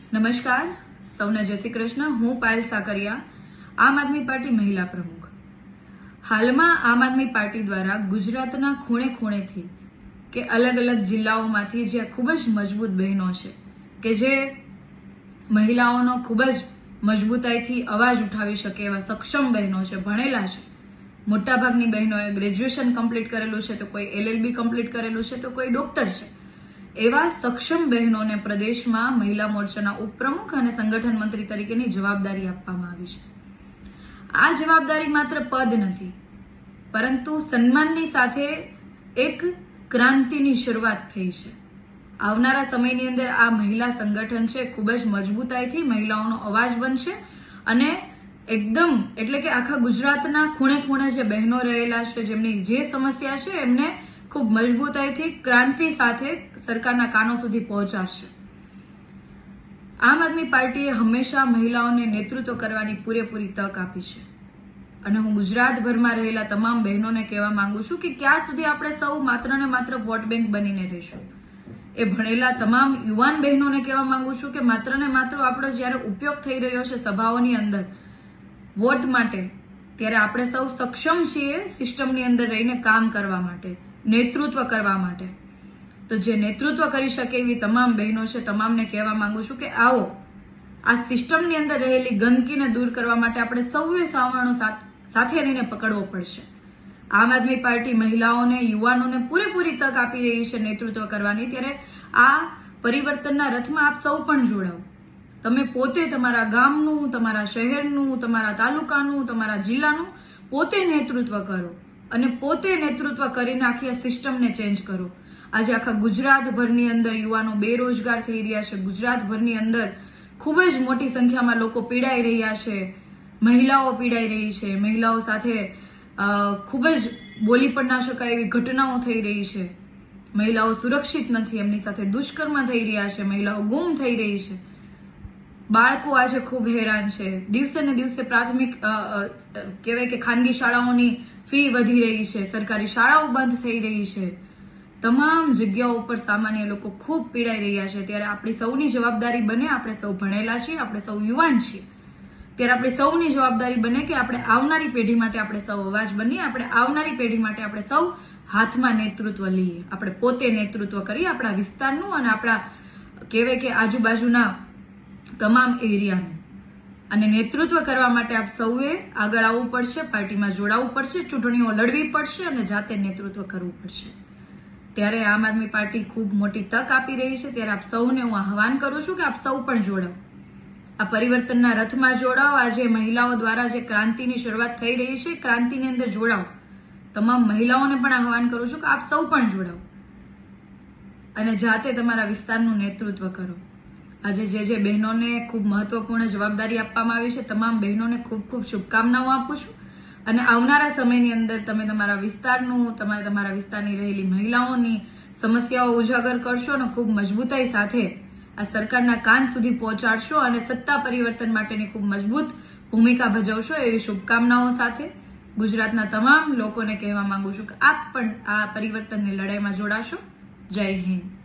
નમસ્કાર, સૌને જય શ્રી કૃષ્ણ। હું પાયલ સાકરિયા, આમ આદમી પાર્ટી મહિલા પ્રમુખ। હાલમાં આમ આદમી પાર્ટી દ્વારા ગુજરાતના ખૂણે ખૂણેથી કે અલગ અલગ જિલ્લાઓમાંથી જે ખૂબ જ મજબૂત બહેનો છે કે જે મહિલાઓનો ખૂબ જ મજબૂતાઈથી અવાજ ઉઠાવી શકે એવા સક્ષમ બહેનો છે, ભણેલા છે। મોટાભાગની બહેનોએ ગ્રેજ્યુએશન કમ્પ્લીટ કરેલું છે, તો કોઈ LLB કમ્પ્લીટ કરેલું છે, તો કોઈ ડોક્ટર છે। એવા સક્ષમ બહેનોને પ્રદેશમાં મહિલા મોરચાના ઉપપ્રમુખ અને સંગઠન મંત્રી તરીકેની જવાબદારી આપવામાં આવી છે। આ જવાબદારી માત્ર પદ નથી, પરંતુ સન્માનની સાથે એક ક્રાંતિની શરૂઆત થઈ છે। આવનારા સમયની અંદર આ મહિલા સંગઠન છે ખૂબ જ મજબૂતાઈથી મહિલાઓનો અવાજ બનશે અને એકદમ એટલે કે આખા ગુજરાતના ખૂણે ખૂણે જે બહેનો રહેલા છે, જેમની જે સમસ્યા છે એમને ખૂબ મજબૂતાઈથી ક્રાંતિ સાથે સરકારના કાનો સુધી પહોંચાડશે। આમ આદમી પાર્ટીએ હંમેશા મહિલાઓને નેતૃત્વ કરવાની પૂરેપૂરી તક આપી છે અને હું ગુજરાતભરમાં રહેલા તમામ બહેનોને કહેવા માંગુ છું કે ક્યાં સુધી આપણે સૌ માત્ર ને માત્ર વોટ બેંક બનીને રહીશું। એ ભણેલા તમામ યુવાન બહેનોને કહેવા માંગુ છું કે માત્ર ને માત્ર આપણો જ્યારે ઉપયોગ થઈ રહ્યો છે સભાઓની અંદર વોટ માટે, ત્યારે આપણે સૌ સક્ષમ છીએ સિસ્ટમની અંદર રહીને કામ કરવા માટે, નેતૃત્વ કરવા માટે। તો જે નેતૃત્વ કરી શકે એવી તમામ બહેનો છે, તમામને કહેવા માંગુ છું કે આવો આ સિસ્ટમની અંદર રહેલી ગંદકીને દૂર કરવા માટે આપણે સૌએ સાવરણો સાથે રહીને પકડવો પડશે। આમ આદમી પાર્ટી મહિલાઓને, યુવાનોને પૂરેપૂરી તક આપી રહી છે નેતૃત્વ કરવાની, ત્યારે આ પરિવર્તનના રથમાં આપ સૌ પણ જોડાઓ। તમે પોતે તમારા ગામનું, તમારા શહેરનું, તમારા તાલુકાનું, તમારા જિલ્લાનું પોતે નેતૃત્વ કરો અને પોતે નેતૃત્વ કરીને આખી આ સિસ્ટમને ચેન્જ કરો। આજે આખા ગુજરાતભરની અંદર યુવાનો બેરોજગાર થઈ રહ્યા છે, ગુજરાતભરની અંદર ખૂબ જ મોટી સંખ્યામાં લોકો પીડાઈ રહ્યા છે, મહિલાઓ પીડાઈ રહી છે, મહિલાઓ સાથે ખૂબ જ બોલી પણ ના શકાય એવી ઘટનાઓ થઈ રહી છે, મહિલાઓ સુરક્ષિત નથી, એમની સાથે દુષ્કર્મ થઈ રહ્યા છે, મહિલાઓ ગુમ થઈ રહી છે, બાળકો આજે ખૂબ હેરાન છે, દિવસે ને દિવસે પ્રાથમિક કહેવાય કે ખાનગી શાળાઓની ફી વધી રહી છે, સરકારી શાળાઓ બંધ થઈ રહી છે, તમામ જગ્યાઓ ઉપર સામાન્ય લોકો ખૂબ પીડાઈ રહ્યા છે। ત્યારે આપણી સૌની જવાબદારી બને, આપણે સૌ ભણેલા છીએ, આપણે સૌ યુવાન છીએ, ત્યારે આપણી સૌની જવાબદારી બને કે આપણે આવનારી પેઢી માટે આપણે સૌ અવાજ બનીએ, આપણે આવનારી પેઢી માટે આપણે સૌ હાથમાં નેતૃત્વ લઈએ, આપણે પોતે નેતૃત્વ કરીએ આપણા વિસ્તારનું અને આપણા કહેવાય કે આજુબાજુના તમામ એરિયાનું। અને નેતૃત્વ કરવા માટે આપ સૌએ આગળ આવવું પડશે, પાર્ટીમાં જોડાવવું પડશે, ચૂંટણીઓ લડવી પડશે અને જાતે નેતૃત્વ કરવું પડશે। ત્યારે આમ આદમી પાર્ટી ખૂબ મોટી તક આપી રહી છે। ત્યારે આપ સૌને હું આહવાન કરું છું કે આપ સૌ પણ જોડાઓ, આ પરિવર્તનના રથમાં જોડાઓ। આજે મહિલાઓ દ્વારા જે ક્રાંતિની શરૂઆત થઈ રહી છે, ક્રાંતિની અંદર જોડાઓ। તમામ મહિલાઓને પણ આહવાન કરું છું કે આપ સૌ પણ જોડાઓ અને જાતે તમારા વિસ્તારનું નેતૃત્વ કરો। આજે જે બહેનોને ખૂબ મહત્વપૂર્ણ જવાબદારી આપવામાં આવી છે, તમામ બહેનોને ખૂબ ખૂબ શુભકામનાઓ આપું છું અને આવનારા સમયની અંદર તમે તમારા વિસ્તારનું, તમારા વિસ્તારની રહેલી મહિલાઓની સમસ્યાઓ ઉજાગર કરશો અને ખૂબ મજબૂતાઈ સાથે આ સરકારના કાન સુધી પહોંચાડશો અને સત્તા પરિવર્તન માટેની ખૂબ મજબૂત ભૂમિકા ભજવશો એવી શુભકામનાઓ સાથે ગુજરાતના તમામ લોકોને કહેવા માંગુ છું કે આપ પણ આ પરિવર્તનની લડાઈમાં જોડાશો। જય હિન્દ।